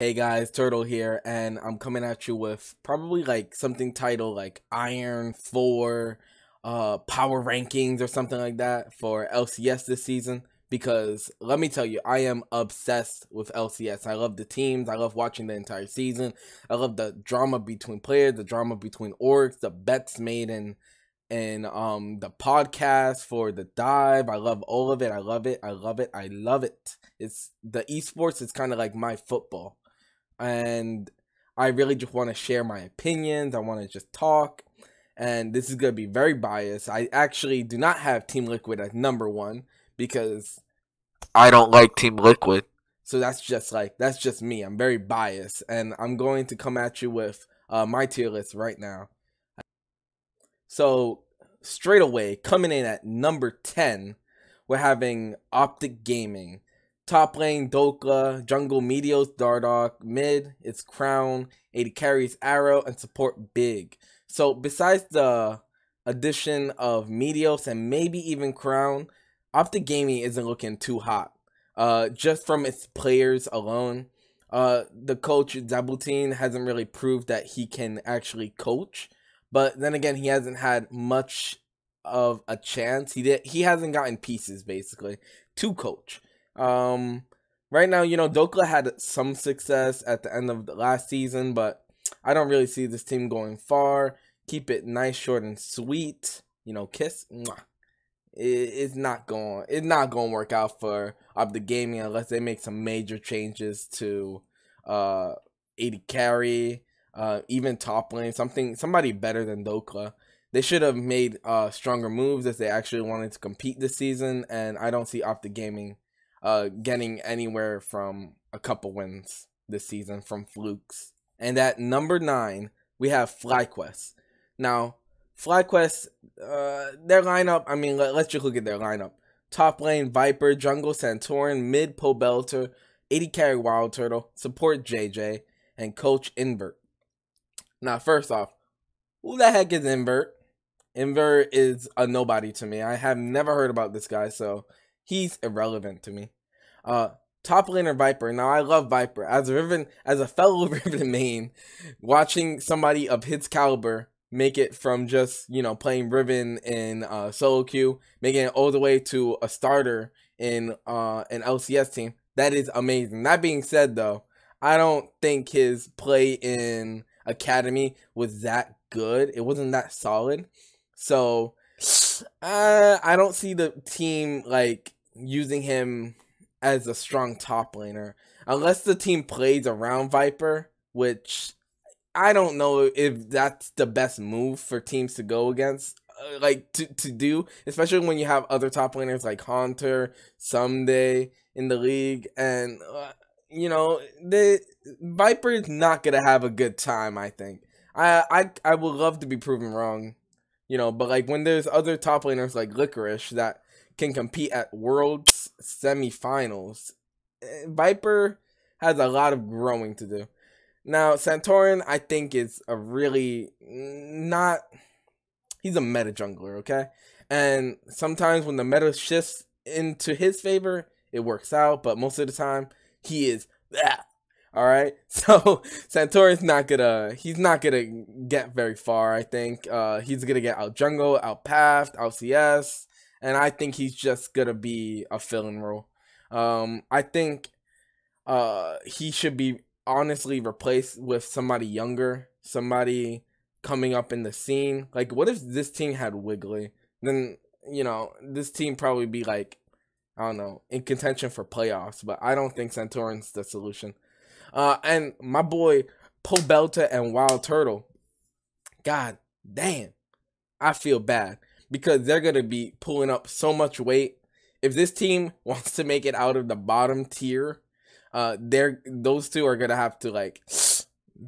Hey guys, Turtle here, and I'm coming at you with probably like something titled like Iron 4 Power Rankings or something like that for LCS this season. Because let me tell you, I am obsessed with LCS. I love the teams, I love watching the entire season. I love the drama between players, the drama between orgs, the bets made in the podcast for the dive. I love all of it. I love it. I love it. I love it. It's the esports is kind of like my football, and I really just want to share my opinions. I want to just talk, and this is going to be very biased. I actually do not have Team Liquid as number one because I don't like Team Liquid. So that's just me. I'm very biased, and I'm going to come at you with my tier list right now. So straight away, coming in at number 10, we're having Optic Gaming. Top lane, Dokla. Jungle, Meteos, Dardoch. Mid, it's Crown. AD carries Arrow, and support Big. So besides the addition of Meteos and maybe even Crown, Optic Gaming isn't looking too hot. Just from its players alone. The coach, Zabutin, hasn't really proved that he can actually coach. But then again, he hasn't had much of a chance. He hasn't gotten pieces, basically, to coach. Right now, Dokla had some success at the end of the last season, but I don't really see this team going far. Keep it nice, short, and sweet. Kiss. Mwah. It's not going to work out for the gaming unless they make some major changes to AD carry, even top lane, somebody better than Dokla. They should have made stronger moves if they actually wanted to compete this season, and I don't see Optic Gaming getting anywhere from a couple wins this season from flukes. And at number 9, we have FlyQuest. Now, FlyQuest, their lineup, let's just look at their lineup. Top lane, Viper. Jungle, Santorin. Mid, Pobelter. AD carry, Wild Turtle. Support, JJ. And coach, Invert. Now, first off, who the heck is Invert? Invert is a nobody to me. I have never heard about this guy, so he's irrelevant to me. Top laner, Viper. Now, I love Viper. As a fellow Riven main, watching somebody of his caliber make it from just, playing Riven in solo queue, making it all the way to a starter in an LCS team, that is amazing. That being said, though, I don't think his play in Academy was that good. It wasn't that solid. So, I don't see the team, using him as a strong top laner. Unless the team plays around Viper, which I don't know if that's the best move for teams to go against, to do, especially when you have other top laners like Haunter, Someday in the league, and the Viper is not gonna have a good time. I think I would love to be proven wrong, but when there's other top laners like Licorice that can compete at Worlds semifinals, Viper has a lot of growing to do. Now, Santorin, I think, is a really he's a meta jungler, okay? And sometimes when the meta shifts into his favor, it works out, but most of the time, he is alright? So, Santorin's not gonna get very far, I think. He's gonna get out jungle, out path, out CS, and I think he's just gonna be a fill-in role. I think he should be honestly replaced with somebody younger, somebody coming up in the scene. What if this team had Wiggly? Then, this team probably be I don't know, in contention for playoffs, but I don't think Santorin's the solution. And my boy Pobelta and Wild Turtle, god damn, I feel bad because they're gonna be pulling up so much weight. If this team wants to make it out of the bottom tier, those two are gonna have to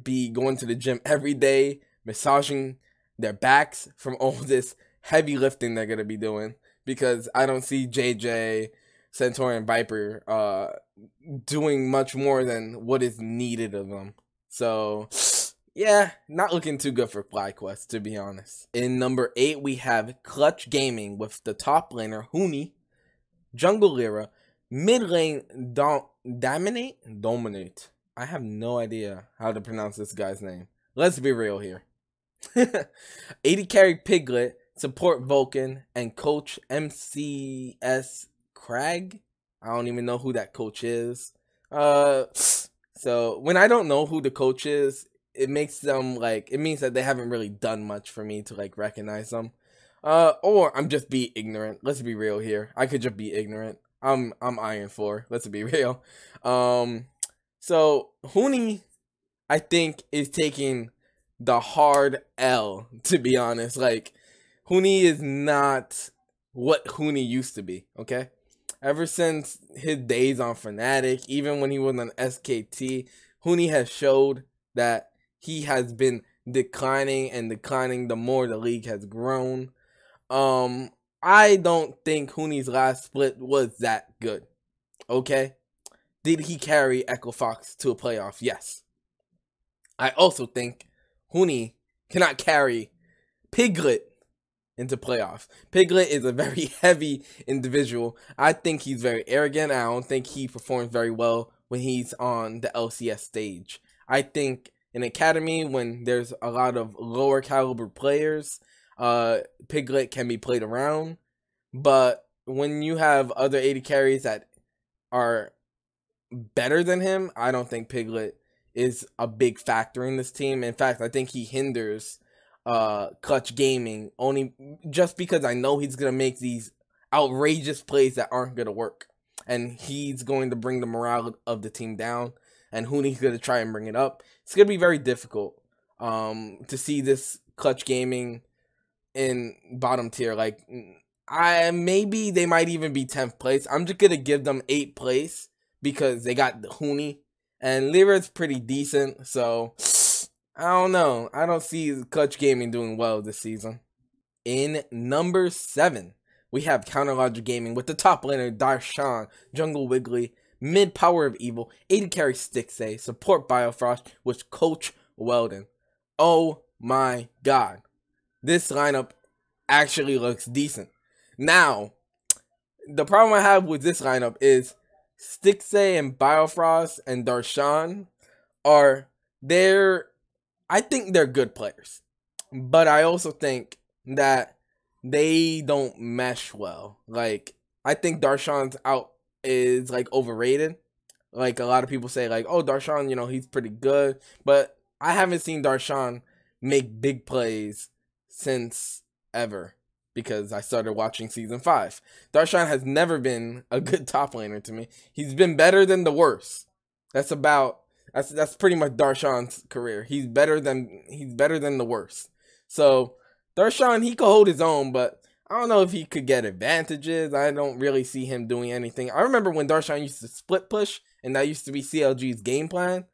be going to the gym every day, massaging their backs from all this heavy lifting they're gonna be doing, because I don't see JJ, Santorin, and Viper doing much more than what is needed of them. So yeah, not looking too good for FlyQuest, to be honest. In number 8, we have Clutch Gaming with the top laner Huni, Jungle Lyra, mid lane Dominate. I have no idea how to pronounce this guy's name. Let's be real here. 80 carry Piglet, support Vulcan, and coach MCS Crag. I don't even know who that coach is. So when I don't know who the coach is, it makes them like, it means that they haven't really done much for me to like recognize them. Or I'm just being ignorant. Let's be real here. I could just be ignorant. I'm Iron 4. Let's be real. So Huni, I think, is taking the hard L, to be honest. Like, Huni is not what Huni used to be, okay? Ever since his days on Fnatic, even when he was on SKT, Huni has showed that he has been declining and declining the more the league has grown. I don't think Huni's last split was that good, okay? Did he carry Echo Fox to a playoff? Yes. I also think Huni cannot carry Piglet into playoffs. Piglet is a very heavy individual. I think he's very arrogant. I don't think he performs very well when he's on the LCS stage. I think in Academy, when there's a lot of lower caliber players, Piglet can be played around. But when you have other 80 carries that are better than him, I don't think Piglet is a big factor in this team. In fact, I think he hinders Clutch Gaming only just because I know he's gonna make these outrageous plays that aren't gonna work, and he's going to bring the morale of the team down, and Huni's gonna try and bring it up. It's gonna be very difficult to see this Clutch Gaming in bottom tier. Like, maybe they might even be 10th place. I'm just gonna give them 8th place because they got the Huni, and Lyra's pretty decent, so I don't know. I don't see Clutch Gaming doing well this season. In number 7, we have Counterlogic Gaming with the top laner Darshan, Jungle Wiggly, mid Power of Evil, 80 carry Stixxay, support Biofrost with Coach Weldon. Oh my god. This lineup actually looks decent. Now, the problem I have with this lineup is Stixxay and Biofrost and Darshan I think they're good players, but I also think that they don't mesh well. Like, I think Darshan's out is like overrated. Like, a lot of people say like, oh, Darshan, you know, he's pretty good, but I haven't seen Darshan make big plays since ever because I started watching season 5. Darshan has never been a good top laner to me. He's been better than the worst. That's pretty much Darshan's career. He's better than the worst. So Darshan, he could hold his own, but I don't know if he could get advantages. I don't really see him doing anything. I remember when Darshan used to split push, and that used to be CLG's game plan.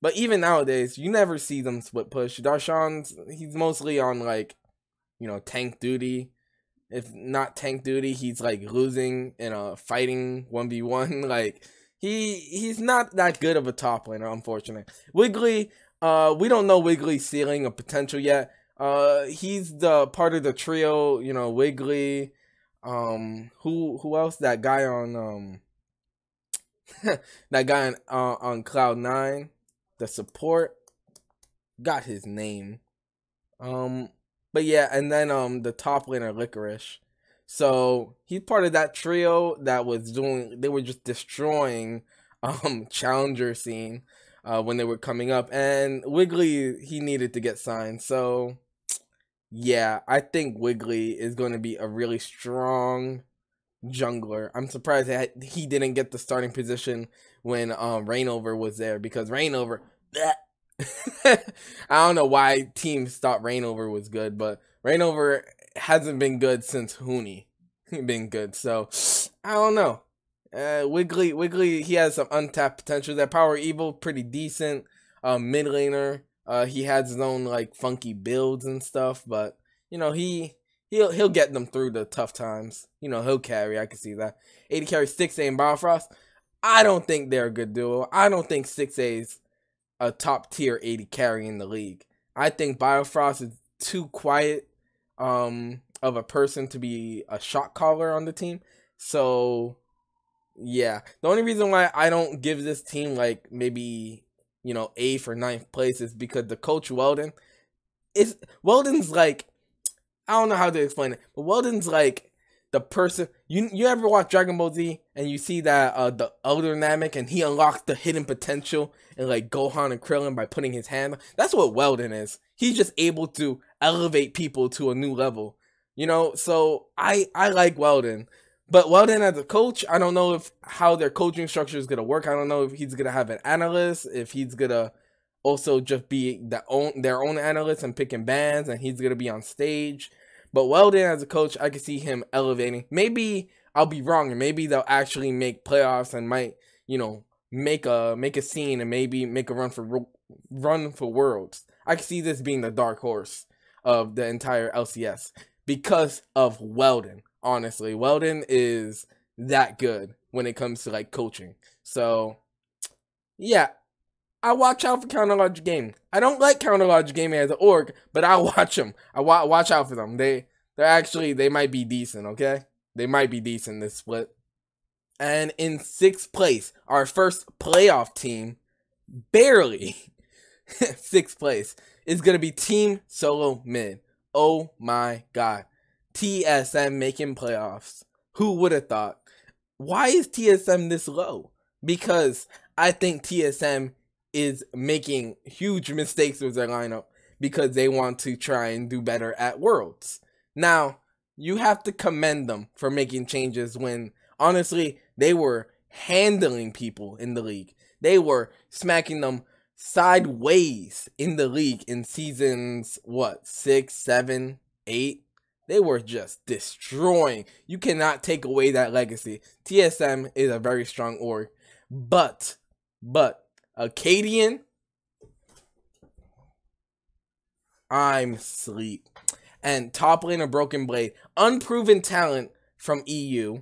But even nowadays, you never see them split push. He's mostly on, like, you know, tank duty. If not tank duty, he's like losing in a fighting 1v1. Like, he's not that good of a top laner, unfortunately. Wiggly, we don't know Wiggly's ceiling or potential yet. He's the part of the trio, you know, Wiggly. Who else? That guy on that guy on Cloud9, the support. Got his name. But yeah, and then the top laner Licorice. So he's part of that trio that they were just destroying challenger scene when they were coming up, and Wiggly, he needed to get signed. So yeah, I think Wiggly is going to be a really strong jungler. I'm surprised that he didn't get the starting position when Reignover was there, because Reignover I don't know why teams thought Reignover was good, but Reignover hasn't been good since Huni been good. So I don't know. Wiggly, he has some untapped potential. That Power Evil, pretty decent. Mid laner. He has his own like funky builds and stuff, but you know, he'll get them through the tough times. You know, he'll carry. I can see that. 80 carry Stixxay and Biofrost. I don't think they're a good duo. I don't think Stixxay's a top tier 80 carry in the league. I think Biofrost is too quiet of a person to be a shot caller on the team. So yeah, the only reason why I don't give this team like maybe 8th or 9th place is because the coach Weldon's like, I don't know how to explain it, but Weldon's like the person. You ever watch Dragon Ball Z and you see that the Elder Namek and he unlocks the hidden potential in like Gohan and Krillin by putting his hand? That's what Weldon is. He's just able to elevate people to a new level. So I like Weldon. But Weldon as a coach, I don't know how their coaching structure is gonna work. I don't know if he's gonna have an analyst, if he's gonna also just be their own analyst and picking bands, and he's gonna be on stage. But Weldon as a coach, I can see him elevating. Maybe I'll be wrong, and maybe they'll actually make playoffs and might, make a scene and maybe make a run for Worlds. I can see this being the dark horse of the entire LCS because of Weldon. Honestly, Weldon is that good when it comes to like coaching. So yeah, I watch out for Counter Logic Gaming. I don't like Counter Logic Gaming as an org, but I watch them. I watch out for them. They might be decent. Okay, they might be decent this split. And in 6th place, our first playoff team, barely 6th place, is gonna be Team Solo Mid. Oh my god. TSM making playoffs. Who would have thought? Why is TSM this low? Because I think TSM is making huge mistakes with their lineup because they want to try and do better at Worlds. Now, you have to commend them for making changes when, honestly, they were handling people in the league. They were smacking them sideways in the league in seasons, 6, 7, 8? They were just destroying. You cannot take away that legacy. TSM is a very strong org. But, Acadian, I'm sleep. And top laner Broken Blade, unproven talent from EU.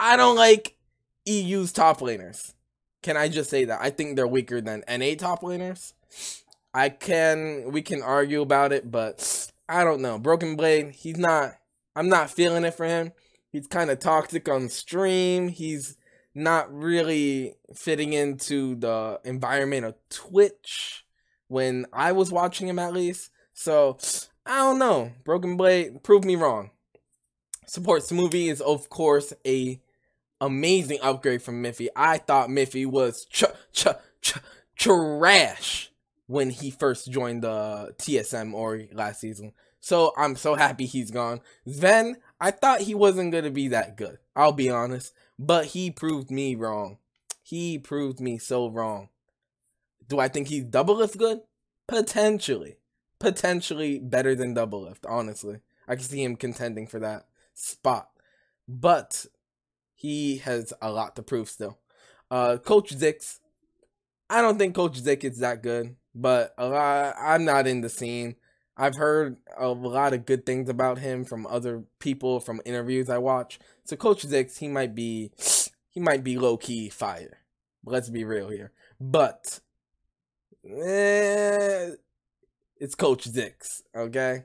I don't like EU's top laners. Can I just say that? I think they're weaker than NA top laners. We can argue about it, but I don't know. Broken Blade, I'm not feeling it for him. He's kind of toxic on stream. He's not really fitting into the environment of Twitch when I was watching him, at least. So, I don't know. Broken Blade, prove me wrong. Support Smoothie is, of course, a amazing upgrade from Miffy. I thought Miffy was trash when he first joined the TSM org last season. So I'm so happy he's gone. Sven, I thought he wasn't going to be that good. I'll be honest. But he proved me wrong. He proved me so wrong. Do I think he's Doublelift good? Potentially. Potentially better than Doublelift, honestly. I can see him contending for that spot. But he has a lot to prove still. Coach Zix. I don't think Coach Zik is that good. But I'm not in the scene. I've heard a lot of good things about him from other people, from interviews I watch. So Coach Zix, he might be low-key fire. Let's be real here. But it's Coach Zix, okay?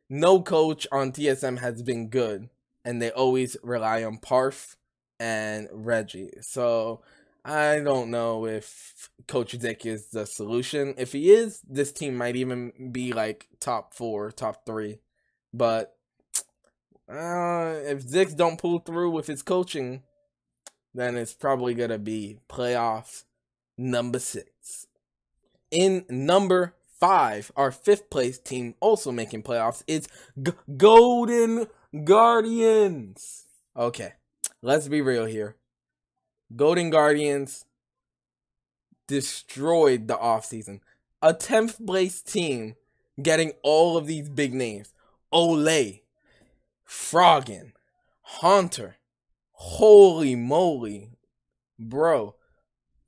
No coach on TSM has been good, and they always rely on Parf and Reggie. So I don't know if Coach Zik is the solution. If he is, this team might even be like top 4, top 3. But if Zik don't pull through with his coaching, then it's probably going to be playoff number 6. In number 5, our 5th place team also making playoffs is Golden Guardians. Okay, let's be real here. Golden Guardians destroyed the offseason. A 10th place team getting all of these big names. Olay, Froggen, Haunter. Holy moly. Bro.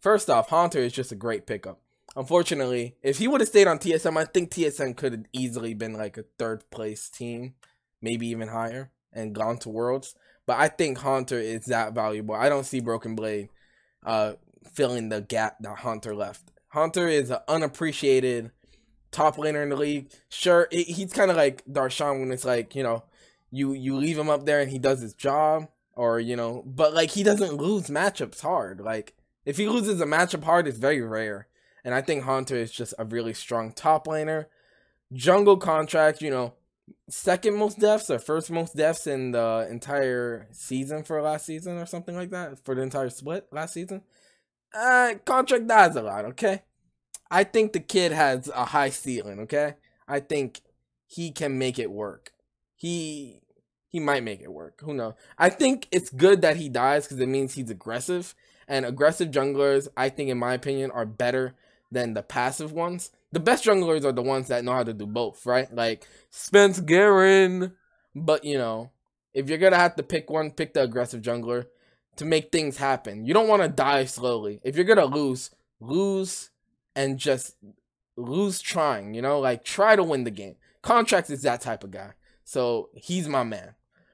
First off, Haunter is just a great pickup. Unfortunately, if he would have stayed on TSM, I think TSM could have easily been like a 3rd place team. Maybe even higher. And gone to Worlds. But I think Haunter is that valuable. I don't see Broken Blade filling the gap that Haunter left. Haunter is an unappreciated top laner in the league. Sure, he's kind of like Darshan when it's like, you leave him up there and he does his job. or but like he doesn't lose matchups hard. Like if he loses a matchup hard, it's very rare. And I think Haunter is just a really strong top laner. Jungle contract, second most deaths or first most deaths in the entire season for last season or something like that, for the entire split last season. Contract dies a lot, okay? I think the kid has a high ceiling, okay? I think he can make it work. He might make it work. Who knows? I think it's good that he dies because it means he's aggressive. And aggressive junglers, I think, in my opinion, are better than the passive ones. The best junglers are the ones that know how to do both, right? Like Spence Garen. But, if you're going to have to pick one, pick the aggressive jungler to make things happen. You don't want to die slowly. If you're going to lose and just lose trying, like try to win the game. Contracts is that type of guy. So he's my man.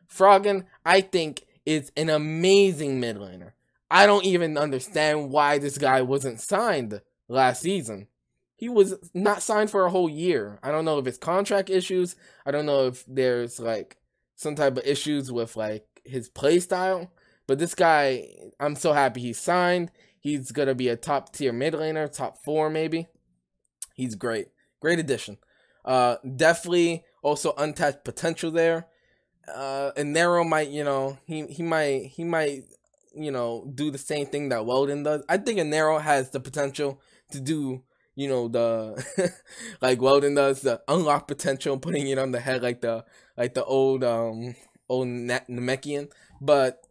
Froggen, I think, is an amazing mid laner. I don't even understand why this guy wasn't signed last season. He was not signed for a whole year. I don't know if it's contract issues. I don't know if there's like some type of issues with like his play style. But this guy, I'm so happy he's signed. He's going to be a top tier mid laner, top 4 maybe. He's great. Great addition. Definitely also untapped potential there. And Nero might, he might, do the same thing that Weldon does. I think Nero has the potential to do, the like Weldon does, the unlock potential, putting it on the head like the old Namekian. But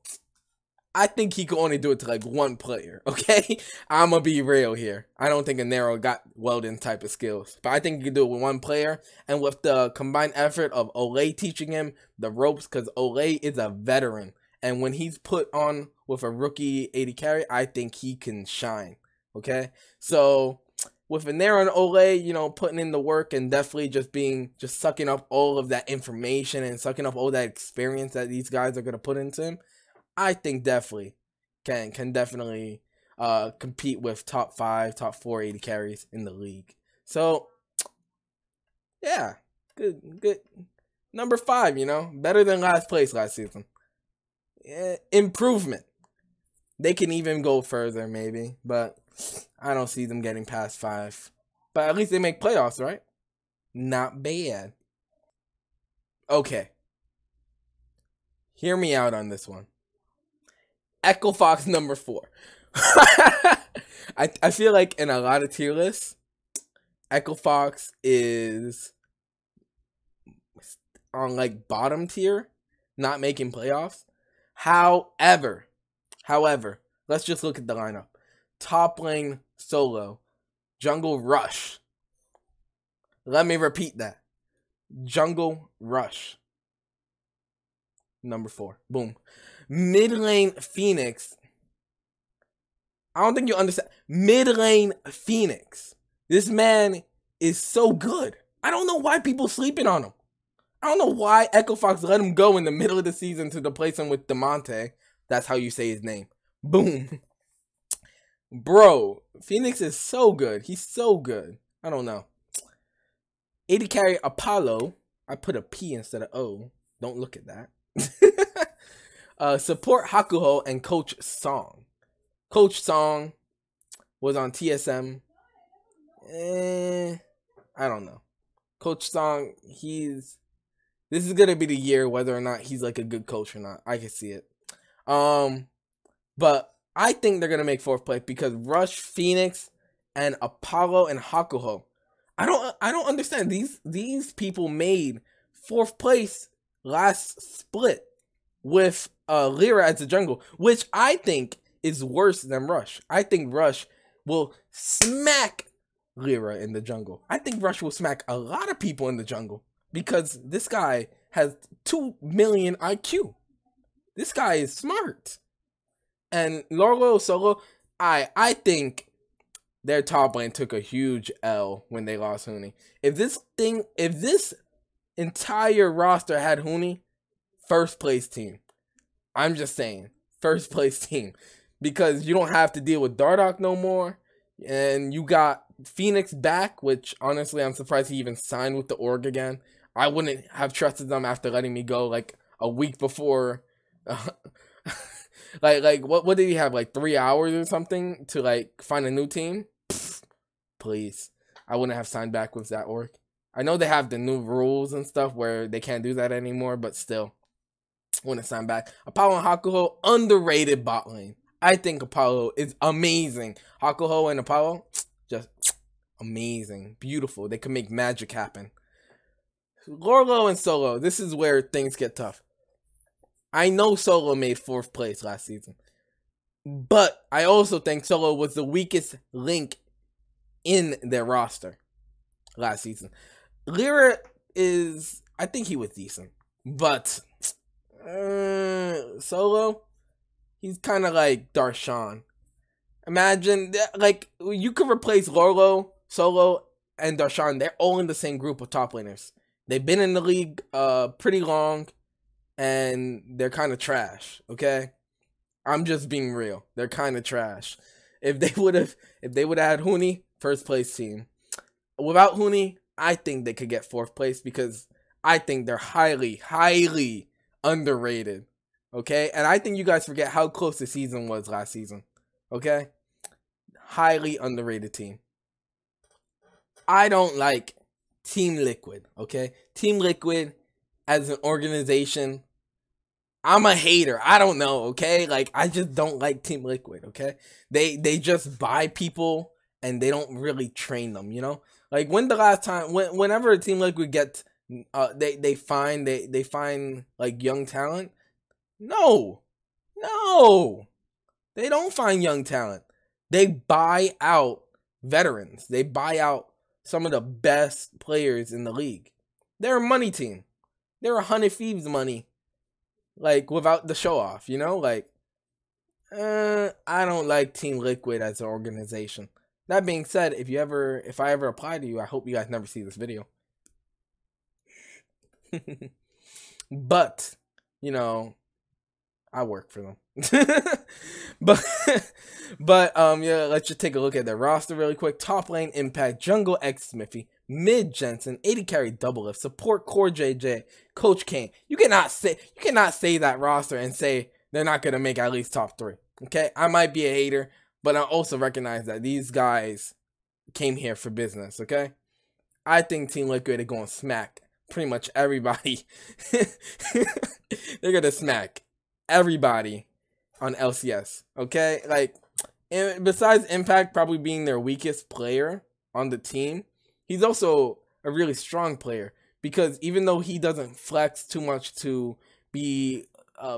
I think he could only do it to like one player, okay? I'm gonna be real here. I don't think Nero got Weldon type of skills. But I think he can do it with one player. And with the combined effort of Olay teaching him the ropes, because Olay is a veteran. And when he's put on with a rookie AD carry, I think he can shine, okay? So with Nero and Olay, putting in the work and definitely just sucking up all of that information and sucking up all that experience that these guys are gonna put into him, I think definitely can definitely compete with top 5, top 4 AD carries in the league. So yeah, good. Number 5, better than last place last season. Improvement. They can even go further maybe, but I don't see them getting past 5. But at least they make playoffs, right? Not bad. Okay. Hear me out on this one. Echo Fox number 4. I feel like in a lot of tier lists, Echo Fox is on like bottom tier, not making playoffs. However, let's just look at the lineup. Top lane solo, jungle rush. Let me repeat that. Jungle rush. Number 4. Boom. Mid lane Phoenix. I don't think you understand. Mid lane Phoenix. This man is so good. I don't know why people sleeping on him. I don't know why Echo Fox let him go in the middle of the season to replace him with DeMonte. That's how you say his name. Boom. Bro, Phoenix is so good. He's so good. I don't know. AD carry Apollo. I put a P instead of O. Don't look at that. Support Hakuho and Coach Song. Coach Song was on TSM. I don't know. Coach Song, this is gonna be the year whether or not he's like a good coach or not. I can see it. But I think they're gonna make 4th place because Rush, Phoenix, and Apollo and Hakuho. I don't understand. These people made 4th place last split with Lyra as the jungle, which I think is worse than Rush. I think Rush will smack Lyra in the jungle. I think Rush will smack a lot of people in the jungle because this guy has 2 million IQ. This guy is smart. And Loro Solo, I think their top lane took a huge L when they lost Huni. If this entire roster had Huni, 1st place team. I'm just saying, 1st place team. Because you don't have to deal with Dardoch no more. And you got Phoenix back, which honestly I'm surprised he even signed with the org again. I wouldn't have trusted them after letting me go like a week before like what did he have, like 3 hours or something to like find a new team? Pfft, please, I wouldn't have signed back with that org. I know they have the new rules and stuff where they can't do that anymore, but still, wouldn't sign back. Apollo and Hakuho, underrated bot lane. I think Apollo is amazing. Hakuho and Apollo, just amazing, beautiful. They can make magic happen. Lorlo and Solo, this is where things get tough. I know Solo made 4th place last season, but I also think Solo was the weakest link in their roster last season. Lyra is, I think he was decent, but Solo, he's kind of like Darshan. Imagine that, like, you could replace Lorlo, Solo, and Darshan. They're all in the same group of top laners. They've been in the league pretty long, and they're kind of trash, okay? I'm just being real. They're kind of trash. If they would have had Huni, 1st place team. Without Huni, I think they could get 4th place because I think they're highly, highly underrated, okay? And I think you guys forget how close the season was last season, okay? Highly underrated team. I don't like Team Liquid, okay? Team Liquid as an organization, I'm a hater. I don't know, okay? Like, I just don't like Team Liquid, okay? They just buy people and they don't really train them, you know? Like, when the last time, whenever a Team Liquid gets, they find like young talent. No, they don't find young talent. They buy out veterans. They buy out some of the best players in the league. They're a money team. They're 100 Thieves money, like, without the show off, you know? Like, I don't like Team Liquid as an organization. That being said, if I ever apply to you, I hope you guys never see this video. But, you know, I work for them. but yeah, let's just take a look at their roster really quick. Top lane Impact, jungle X Smithy, mid Jensen, 80 carry Doublelift, support Core JJ, Coach Kane. You cannot say that roster and say they're not gonna make at least top 3. Okay, I might be a hater, but I also recognize that these guys came here for business. Okay, I think Team Liquid are going to smack pretty much everybody. They're gonna smack everybody on LCS, okay? Like, and besides Impact probably being their weakest player on the team, he's also a really strong player because even though he doesn't flex too much to be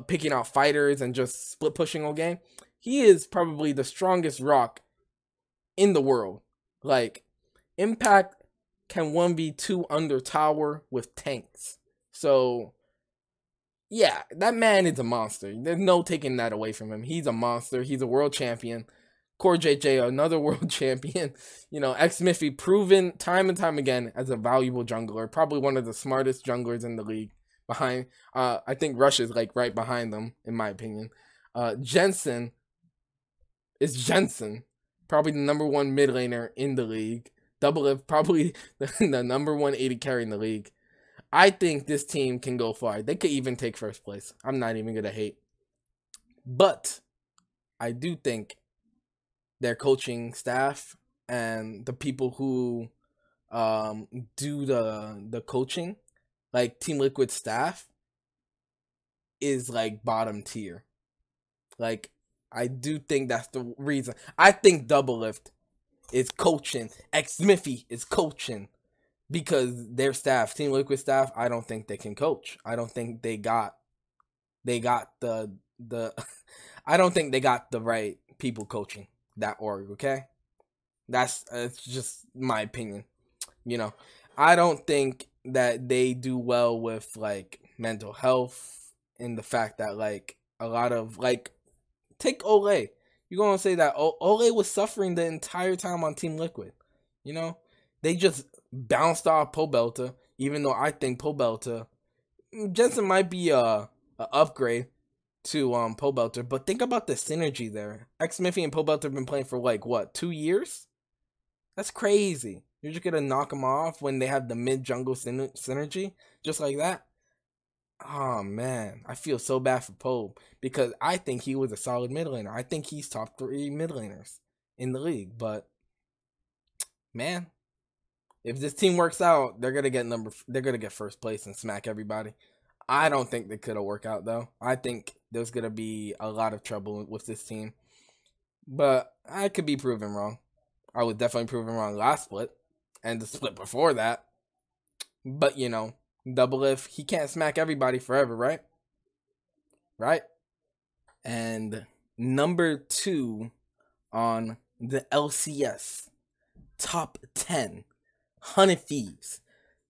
picking out fighters and just split pushing all game, he is probably the strongest rock in the world. Like, Impact can 1v2 under tower with tanks. So, yeah, that man is a monster. There's no taking that away from him. He's a monster. He's a world champion. Core JJ, another world champion. You know, X Smithy, proven time and time again as a valuable jungler. Probably one of the smartest junglers in the league. Behind, I think Rush is like right behind them, in my opinion. Jensen is Jensen. Probably the #1 mid laner in the league. Doublelift, probably the #1 80 carry in the league. I think this team can go far. They could even take 1st place. I'm not even going to hate. But I do think their coaching staff and the people who do the coaching, like Team Liquid staff, is like bottom tier. Like, I do think that's the reason. I think Doublelift is coaching. X Smithy is coaching. Because their staff, Team Liquid staff, I don't think they can coach. I don't think they got the I don't think they got the right people coaching that org, okay? That's just my opinion. You know, I don't think that they do well with like mental health and the fact that like a lot of like, take Ole. You're gonna say that Ole was suffering the entire time on Team Liquid. You know, they just bounced off Pobelta, even though I think Pobelta, Jensen might be a upgrade to Pobelta, but think about the synergy there. X Smithy and Pobelta have been playing for like what, 2 years? That's crazy. You're just gonna knock them off when they have the mid jungle synergy just like that. Oh man, I feel so bad for Pope because I think he was a solid mid laner. I think he's top 3 mid laners in the league. But man, if this team works out, they're gonna get first place and smack everybody. I don't think they could have worked out though. I think there's gonna be a lot of trouble with this team. But I could be proven wrong. I was definitely proven wrong last split and the split before that. But Double Lift, he can't smack everybody forever, right? Right? And number 2 on the LCS top 10, Honey Thieves.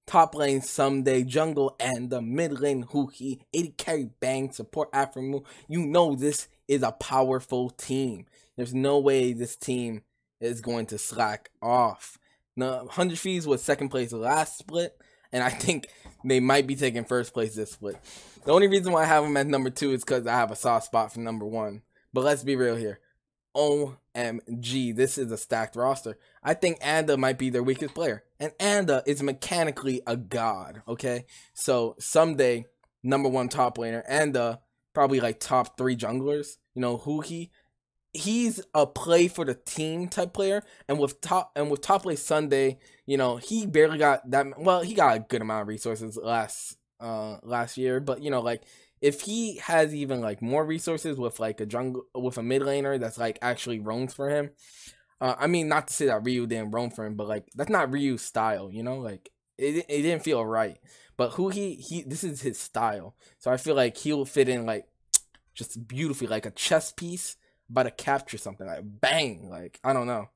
Top lane Someday, jungle, and the mid lane Huhi, 80 carry Bang, support Afromu. You know this is a powerful team. There's no way this team is going to slack off. Now, 100 Thieves was second place last split, and I think they might be taking first place this split. The only reason why I have them at number 2 is because I have a soft spot for number 1. But let's be real here. OMG, this is a stacked roster. I think Anda might be their weakest player. And Anda is mechanically a god, okay? So someday, number 1 top laner, Anda, probably like top 3 junglers. He's a play for the team type player. And with top lane Sunday, he barely got that. Well, he got a good amount of resources last year, but if he has even like more resources with like a mid laner that's like actually roams for him. I mean, not to say that Ryu didn't roam for him, but like that's not Ryu's style, like it didn't feel right. But this is his style, so I feel like he'll fit in like just beautifully, like a chess piece about to capture something, like bang, like I don't know.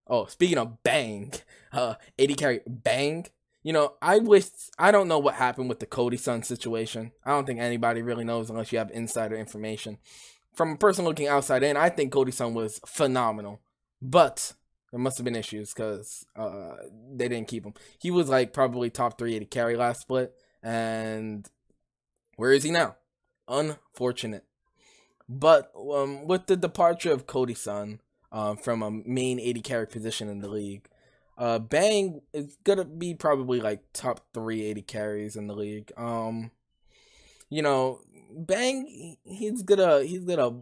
Oh, speaking of bang, 80 carry Bang. I don't know what happened with the Cody Sun situation. I don't think anybody really knows unless you have insider information. From a person looking outside in, I think Cody Sun was phenomenal. But there must have been issues because they didn't keep him. He was like probably top 380 carry last split. And where is he now? Unfortunate. But with the departure of Cody Sun from a main 80 carry position in the league, Bang is gonna be probably like top 380 carries in the league. Bang, he's gonna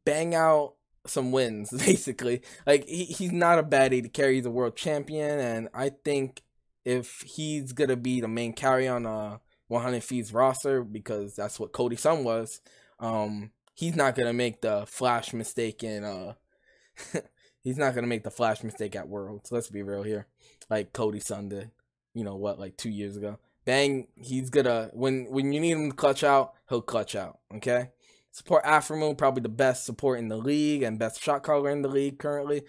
bang out some wins basically. Like he's not a bad 80 carry. He's a world champion, and I think if he's gonna be the main carry on 100 Thieves roster, because that's what Cody Sun was, he's not gonna make the flash mistake in he's not gonna make the flash mistake at Worlds. Let's be real here, like Cody Sun did. Like 2 years ago. Bang, he's gonna when you need him to clutch out, he'll clutch out. Okay. Support Afromu, probably the best support in the league and best shot caller in the league currently.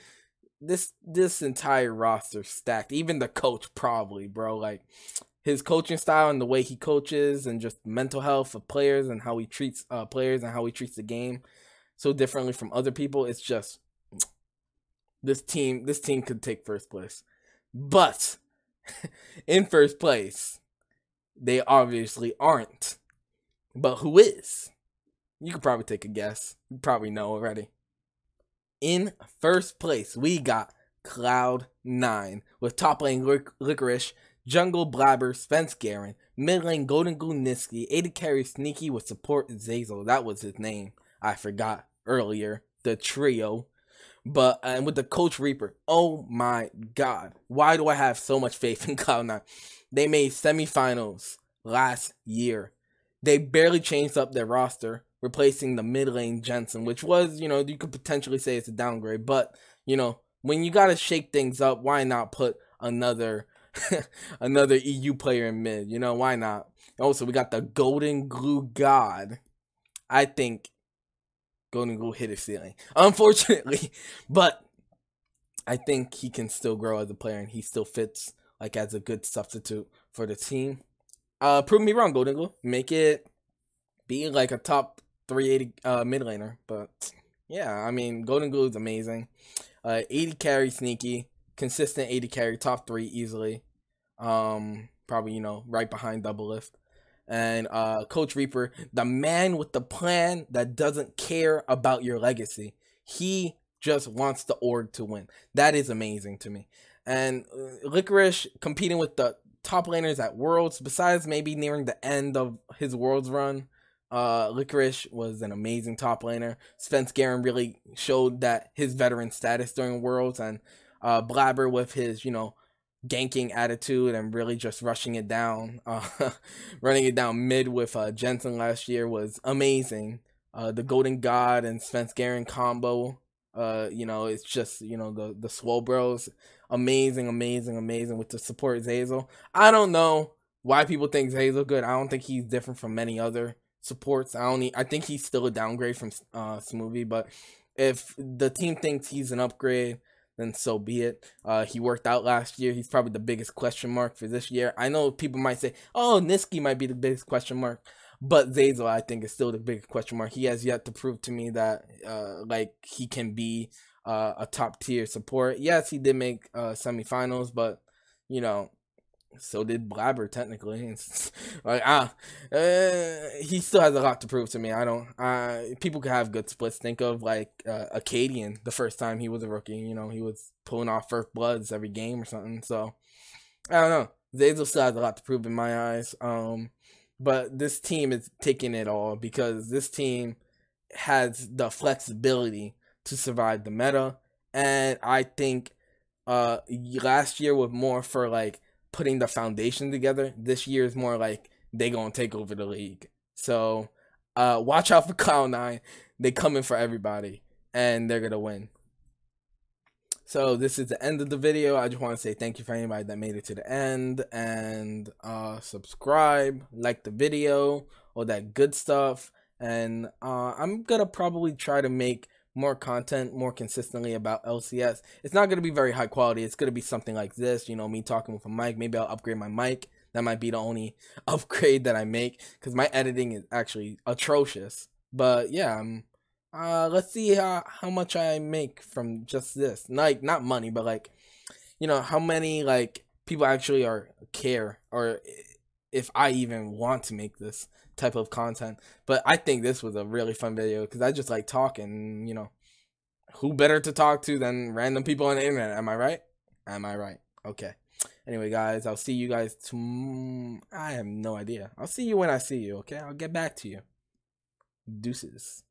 This entire roster stacked. Even the coach probably, bro. Like his coaching style and the way he coaches and just mental health of players and how he treats players and how he treats the game so differently from other people. It's just this team could take first place. But in first place, they obviously aren't. But who is? You could probably take a guess. You probably know already. In first place, we got Cloud9 with top lane Licorice, jungle Blabber, Spence Garen, mid lane Golden Glue Niski, 80 carry Sneaky with support Zazel. That was his name. I forgot earlier. The trio. But and with the Coach Reaper, oh my god, why do I have so much faith in Cloud9? They made semifinals last year. They barely changed up their roster, replacing the mid lane Jensen, which was, you could potentially say it's a downgrade. But, when you gotta shake things up, why not put another another EU player in mid? Why not? Also, we got the Golden Glue God. I think Golden Glue hit his ceiling, unfortunately, but I think he can still grow as a player, and he still fits like as a good substitute for the team. Prove me wrong, Golden Glue. Make it be like a top 380 mid laner, but yeah, I mean Golden Glue is amazing. 80 carry Sneaky, consistent 80 carry, top 3 easily. Probably right behind Double Lift. And Coach Reaper, the man with the plan that doesn't care about your legacy. He just wants the org to win. That is amazing to me. And Licorice competing with the top laners at Worlds, besides maybe nearing the end of his Worlds run, Licorice was an amazing top laner. Spence Garen really showed that his veteran status during Worlds, and Blabber with his, ganking attitude and really just rushing it down, running it down mid with Jensen last year was amazing. The Golden God and Spence Garen combo, it's just, the Swole Bros, amazing with the support Zazel. I don't know why people think Zazel good. I don't think he's different from many other supports. I think he's still a downgrade from Smoothie, but if the team thinks he's an upgrade, then so be it. He worked out last year. He's probably the biggest question mark for this year. I know people might say, oh, Niski might be the biggest question mark, but Zazel, I think, is still the biggest question mark. He has yet to prove to me that he can be a top tier support. Yes, he did make semifinals, but so did Blabber technically. It's like he still has a lot to prove to me. I don't. People could have good splits. Think of like Acadian the first time he was a rookie. He was pulling off first bloods every game or something. So I don't know. Zazel still has a lot to prove in my eyes. But this team is taking it all because this team has the flexibility to survive the meta, and I think last year was more for like putting the foundation together. This year is more like they gonna take over the league. So watch out for Cloud9. They coming for everybody, and they're gonna win. So this is the end of the video. I just want to say thank you for anybody that made it to the end, and subscribe, like the video, all that good stuff. And I'm gonna probably try to make more content more consistently about LCS. It's not going to be very high quality. It's going to be something like this, me talking with a mic. Maybe I'll upgrade my mic. That might be the only upgrade that I make because my editing is actually atrocious. But yeah, let's see how much I make from just this. Like, not money, but like, how many like people actually care, or if I even want to make this type of content. But I think this was a really fun video because I just like talking. Who better to talk to than random people on the internet? Am I right? Okay. Anyway, guys, I'll see you guys I have no idea. I'll see you when I see you. Okay, I'll get back to you. Deuces.